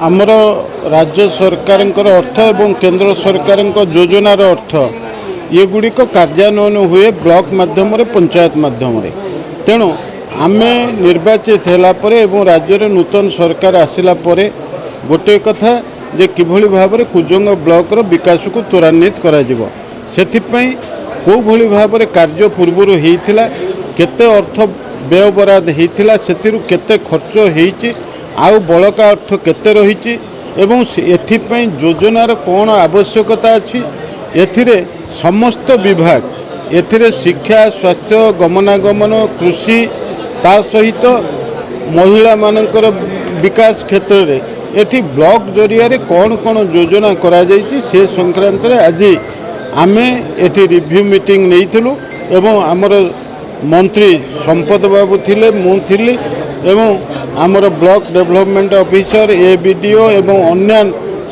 आमर राज्य सरकार अर्थ एवं केंद्र सरकार योजनार अर्थ ये गुड़िक कार्यान्वयन हुए ब्लॉक माध्यम पंचायत माध्यम तेणु आमे निर्वाचित होगापर एवं राज्य में नूतन सरकार आसला गोटे कथा जे किभली भाव में कुजंग ब्लॉक विकास को त्वरान्वित करा सेथिपई को भली भाव में कार्य पूर्वर होता केते अर्थ व्यय बराद होता से केते खर्च होती आउ बड़का अर्थ केते रही एवं एथिपई योजनार कौन आवश्यकता अच्छी एथिरे समस्त विभाग एथिरे शिक्षा स्वास्थ्य गमनागमन कृषि ता सहित महिला मानकर विकास क्षेत्र में एठी ब्लॉक जरिया कौन कौन योजना करा जाइछि से संक्रांत रे आज आमे एठी रिव्यू मीटिंग नैथिलु एवं आमर मंत्री संपद बाबू थिले मु थिली एवं आमर ब्लॉक डेवलपमेंट ऑफिसर एबीडीओ एवं अन्य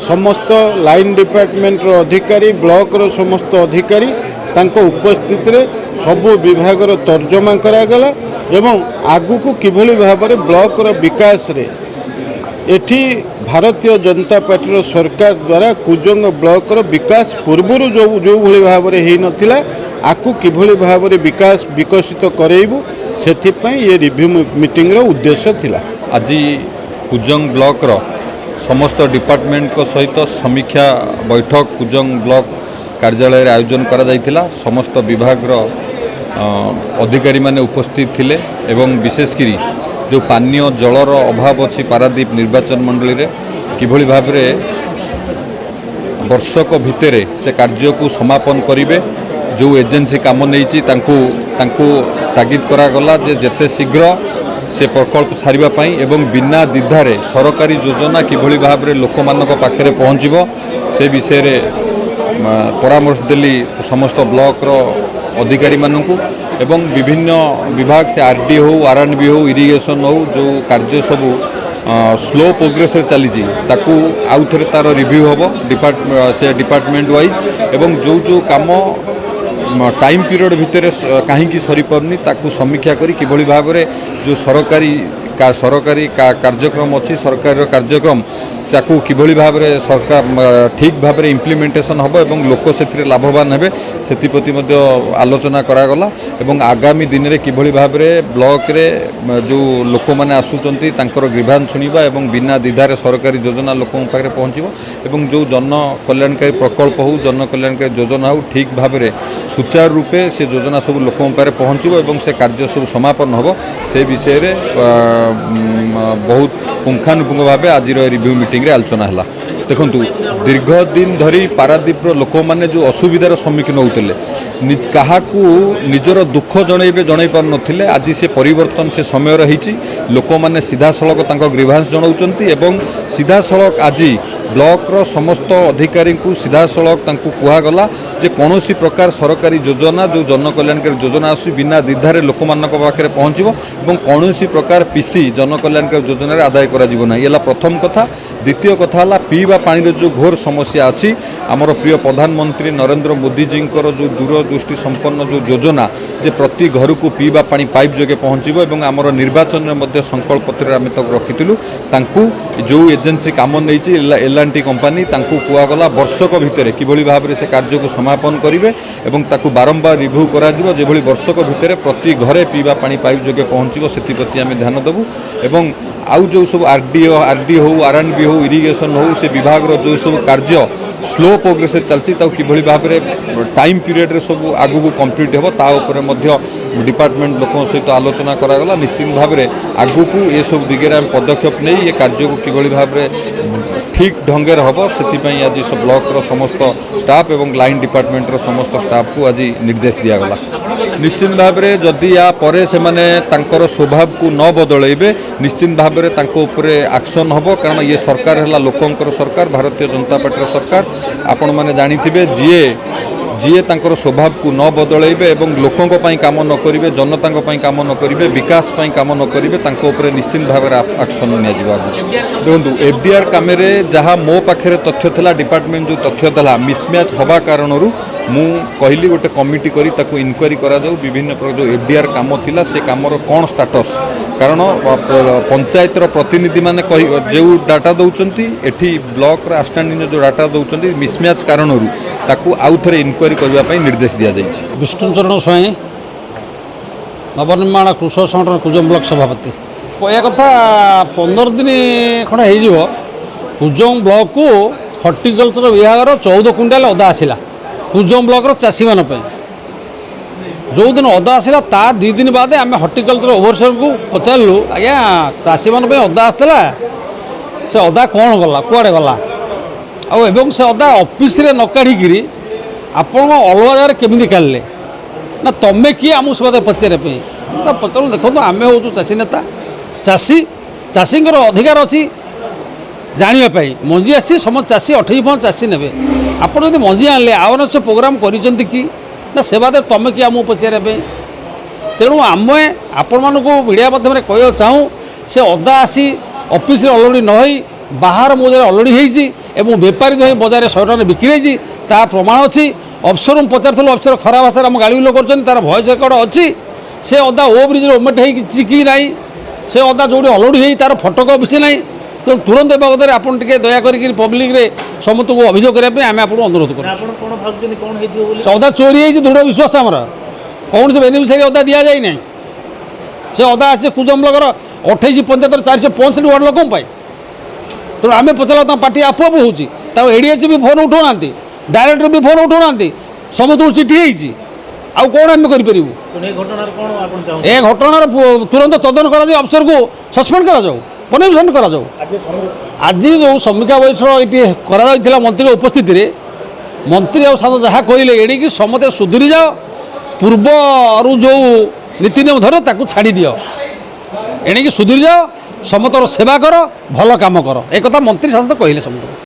समस्त लाइन डिपार्टमेंट रो अधिकारी ब्लॉक रो समस्त अधिकारी तांको उपस्थित रे सबु विभाग रो तर्जमा करागला एवं आगु को किभली भाव में ब्लॉक रो विकास रे एठी भारतीय जनता पार्टी रो सरकार द्वारा कुजंग ब्लॉक रो विकास पूर्वर जो भली भाव में ही नथिला आकु किभली भाव में विकास विकसित करेइबु सेथिपई ये रिव्यू मीटिंग रो उद्देश्य थिला। आज कुजंग ब्लॉक रो समस्त डिपार्टमेंट को सहित समीक्षा बैठक कुजंग ब्लॉक कार्यालय रे आयोजन करा जायतिला। समस्त विभाग रो अधिकारी माने उपस्थित थिले एवं विशेषकरी जो पानीय जलर अभाव अच्छी पारादीप निर्वाचन मंडली रे किभली भाव में वर्षक भितर से कार्य को समापन करेंगे जो एजेंसी काम नहीं तागिद करागला जे जेते शीघ्र से प्रकल्प सारिबा एवं बिना द्विधारे सरकारी योजना किभली भाव में लोक मानक पाखरे पहुँचबो से विषय रे परामर्श देली समस्त ब्लॉक रो अधिकारी मानकु एवं विभिन्न विभाग से आरडी हो आरएनबी हो इरिगेशन हो जो कार्य सबू स्लो प्रोग्रेस चली ताकू आउ थे तार रिव्यू हम डिपार्टमेंट वाइज एवं जो जो काम टाइम पीरियड भितर कहीं सरी पारनी ताकू समीक्षा करी किभली भाव में जो सरकारी कार्यक्रम अच्छी सरकार कार्यक्रम ताकू किभली भाव में सरकार ठीक भाव में इम्प्लीमेंटेशन हम एवं लोक से लाभवान हेबे सेतिप्रति मध्य आलोचना करागला एवं आगामी दिन में किभली भाव में ब्लॉक रे जो लोक मैंने आसुचंती तांकर ग्रीभांस शुणा एवं बिना द्विधारे सरकारी योजना लोकों पाखे पहुँचो एवं जो जन कल्याणकारी प्रकल्प हो जन कल्याणकारी योजना हो ठीक भाव में सुचारू रूपे से योजना सब लोकों पाखे पहुँचो एवं से कार्य सब समापन हम से विषय रे बहुत पुंखानुपुंख भाव आज रिव्यू मीटिंग रे आलोचना है। देखु दीर्घ दिन धरी पारादीप लोक मैंने जो असुविधार सम्मुखीन होते क्या निजर दुख जन पार नथिले आज से परिवर्तन से समय रही लोक मैंने सीधा सड़क ग्रीभांस जनाऊँच एवं सीधा सड़क आज ब्लॉक रो समस्त अधिकारी को सीधा सड़क कहगला जे कौन प्रकार सरकारी योजना जो जन कल्याणकारी योजना आसु बिना द्विधारे लोक मानक पाखे पहुँचो और कौन प्रकार पीसी जन कल्याणकारी योजना आदाय करा ये प्रथम कथा। द्वितीय कथा है पीवा पानी जो घोर समस्या अच्छी आमर प्रिय प्रधानमंत्री नरेंद्र मोदी जी जो दूरदृष्टि संपन्न जो योजना जे प्रति घर को पीवा पानी पाइप जोगे पहुँचो और आमर निर्वाचन में संकल्प पत्र आम तक रखिलु जो एजेंसी काम नहीं एल&टी कंपनी कहगला वर्षक भितर किभली भाव में से कार्य को समापन करेंगे और बारंबार रिव्यू करा जो वर्षक भितर प्रति घरे पीवा पानी पाइप जोगे पहुँचो से आम ध्यान देवु एवं आउ जो सब आरडी हो आरएनबी हो इरिगेशन हो से विभाग रो जो सब कार्य स्लो प्रोग्रेस चलती किभली भाव में टाइम पीरियड रे सब आगु को कंप्लीट हो डिपार्टमेंट लोक सहित आलोचना करागला निश्चित भाव में आगु को ये सब दिगरे आम पदक्षेप नहीं ये कार्य को किभली भाव में ठीक ढंगे हम से आज सब ब्लॉक रो समस्त स्टाफ एवं लाइन डिपार्टमेंट रो समस्त स्टाफ को आज निर्देश दिगला निश्चित भाव में जदि या परे से माने तांकर स्वभाव को न बदलैबे निश्चित भाव में तांको उपरे एक्शन हम कारण ये सरकार है लोकंकर सरकार भारतीय जनता पार्टी सरकार आपण मैंने जानिथिबे जीए तांकर स्वभाव को न बदलैबे एवं लोकों काम न करेंगे जनता काम न करेंगे विकास काम न करेंगे तांको उपरे निश्चित भाव में एक्शन देखो एफडीआर काम जहाँ मो पाखे तथ्य था डिपार्टमेंट जो तथ्य था मिसमैच हवा कारण मु कहली गोटे कमिटी करी ताकू इनक्वारी करा जाऊ विभिन्न प्रकार जो एफडीआर काम थिला से कामर कौन स्टाटस କାରଣ ପଞ୍ଚାୟତର ପ୍ରତିନିଧି ମାନେ ଯେଉଁ ଡାଟା ଦେଉଛନ୍ତି ଏଠି ବ୍ଲକର ଆସିଷ୍ଟାଣ୍ଟ ଯେଉଁ ଡାଟା ଦେଉଛନ୍ତି ମିସମ୍ୟାଚ୍ କାରଣରୁ ତାକୁ ଆଉ ଥରେ ଇନକ୍ୱାରି କରିବା ପାଇଁ ନିର୍ଦ୍ଦେଶ ଦିଆଯାଇଛି। ବିଷ୍ଣୁଚରଣ ସ୍ୱାଇଁ ନବନିର୍ମାଣ କୃଷକ ସଂଗଠନ କୁଜଙ୍ଗ ବ୍ଲକ ସଭାପତି। କହିବା କଥା 15 ଦିନ ଖଣ୍ଡେ ହେଇଯିବ କୁଜଙ୍ଗ ବ୍ଲକକୁ ହର୍ଟିକଲଚର ବିଭାଗର 14 କୁଇଣ୍ଟାଲ ଅଦା ଆସିଲା କୁଜଙ୍ଗ ବ୍ଲକର ଚାଷୀମାନଙ୍କ ପାଇଁ। ଯେଉଁଦିନ ଅଦା ଆସିଲା ତା 2 ଦିନ ବାଦେ ଆମେ ହର୍ଟିକଲଚର ଓଭରସିଅରଙ୍କୁ ପଚାରିଲୁ, ଆଜ୍ଞା ଚାଷୀମାନଙ୍କ ପାଇଁ ଅଦା ଆସିଥିଲା, ସେ ଅଦା କ'ଣ ଗଲା, କୁଆଡ଼େ ଗଲା, ଆଉ ଏବଂ ସେ ଅଦା ଅଫିସରେ ନ କାଢ଼ିକିରି ଆପଣ ଅଲଗା ଜାଗାରେ କେମିତି କାଢ଼ିଲେ? ନା ତମେ କିଏ ଆମକୁ ସେ କଥା ପଚାରିବା ପାଇଁ? ତା ପଚାରୁ ଦେଖନ୍ତୁ ଆମେ ହେଉଛୁ ଚାଷୀ ନେତା, ଚାଷୀଙ୍କର ଅଧିକାର ଅଛି ଜାଣିବା ପାଇଁ। ମଞ୍ଜି ଆସିଛି ସମସ୍ତ ଚାଷୀ 28% ଚାଷୀ ନେବେ। ଆପଣ ଯଦି ମଞ୍ଜି ଆଣିଲେ ଆୱାରନେସ୍ ପ୍ରୋଗ୍ରାମ୍ କରିଛନ୍ତି କି ନା ସେ ବାଦେ ତମେ କିଏ ଆମକୁ ପଚାରିବା ପାଇଁ? ତେଣୁ ଆମେ ଆପଣମାନଙ୍କୁ ମିଡ଼ିଆ ମାଧ୍ୟମରେ କହିବାକୁ ଚାହୁଁ ସେ ଅଦା ଆସି ଅଫିସରେ ଅଲରେଡ଼ି ନ ହୋଇ ବାହାର ବଜାରରେ ଅଲରେଡ଼ି ହେଇଛି ଏବଂ ବେପାରୀ ହୋଇ ବଜାରରେ 100 ଟଙ୍କାରେ ବିକ୍ରି ହେଇଛି, ତାହା ପ୍ରମାଣ ଅଛି। ଅଫିସରଙ୍କୁ ପଚାରୁଥିଲୁ, ଅଫିସର ଖରାପ ଭାଷାରେ ଆମ ଗାଳିଗୁଲ କରୁଛନ୍ତି, ତାର ଭଏସ୍ ରେକର୍ଡ଼ ଅଛି। ସେ ଅଦା ଓଭରବ୍ରିଜରେ ଓମେଟ୍ ହେଇଛି କି ନାହିଁ, ସେ ଅଦା ଯେଉଁଠି ଅଲରେଡ଼ି ହେଇ ତାର ଫଟୋ କପି ନାହିଁ। ତେଣୁ ତୁରନ୍ତ ଏ ବାବଦରେ ଆପଣ ଟିକେ ଦୟା କରିକି ପବ୍ଲିକରେ ସମସ୍ତଙ୍କୁ ଅଭିଯୋଗ କରିବା ପାଇଁ ଆମେ ଆପଣଙ୍କୁ ଅନୁରୋଧ କରୁଛୁ। ଆପଣ କ'ଣ ଭାବୁଛନ୍ତି କ'ଣ ହେଇଥିବ ବୋଲି? ଅଦା ଚୋରି ହେଇଛି ଦୃଢ଼ ବିଶ୍ୱାସ ଆମର। କୌଣସି ବେନିଫିସିଆରୀ ଅଦା ଦିଆଯାଇ ନାହିଁ। ସେ ଅଦା ଆସିছে କୁଜଙ୍ଗ ବ୍ଲକର 28 ପଞ୍ଚାୟତର 465 ୱାର୍ଡ଼ ଲୋକଙ୍କ ପାଇଁ। ତେଣୁ ଆମେ ପଚାରିଲା ତାଙ୍କ ପାର୍ଟି ଆପୁ ହେଉଛି, ତାକୁ ଏଡ଼ିଏଚ୍ ବି ଫୋନ୍ ଉଠାଉନାହାନ୍ତି, ଡାଇରେକ୍ଟର ବି ଫୋନ୍ ଉଠାଉନାହାନ୍ତି, ସମସ୍ତଙ୍କୁ ଚିଠି ହେଇଛି। ଆଉ କ'ଣ ଆମେ କରିପାରିବୁ? ଏ ଘଟଣାର କ'ଣ ଆପଣ ଚାହୁଁଛନ୍ତି? ଏ ଘଟଣାର ତୁରନ୍ତ ତଦନ୍ତ କରାଯାଇ ଅଫିସରକୁ ସସ୍ପେଣ୍ଡ କରାଯାଉ, ପନିଶମେଣ୍ଟ କରାଯାଉ। ଆଜି ଯେଉଁ ସମୀକ୍ଷା ବୈଠକ ଏଠି କରାଯାଇଥିଲା ମନ୍ତ୍ରୀଙ୍କ ଉପସ୍ଥିତିରେ, ମନ୍ତ୍ରୀ ଆଉ ସାଧାରଣ ଯାହା କହିଲେ ଏଣିକି ସମସ୍ତେ ସୁଧୁରି ଯାଅ, ପୂର୍ବରୁ ଯେଉଁ ନୀତି ନିୟମ ଧର ତାକୁ ଛାଡ଼ି ଦିଅ, ଏଣିକି ସୁଧୁରି ଯାଅ, ସମସ୍ତଙ୍କର ସେବା କର, ଭଲ କାମ କର, ଏ କଥା ମନ୍ତ୍ରୀ ସାଧାରଣତଃ କହିଲେ ସମସ୍ତଙ୍କୁ।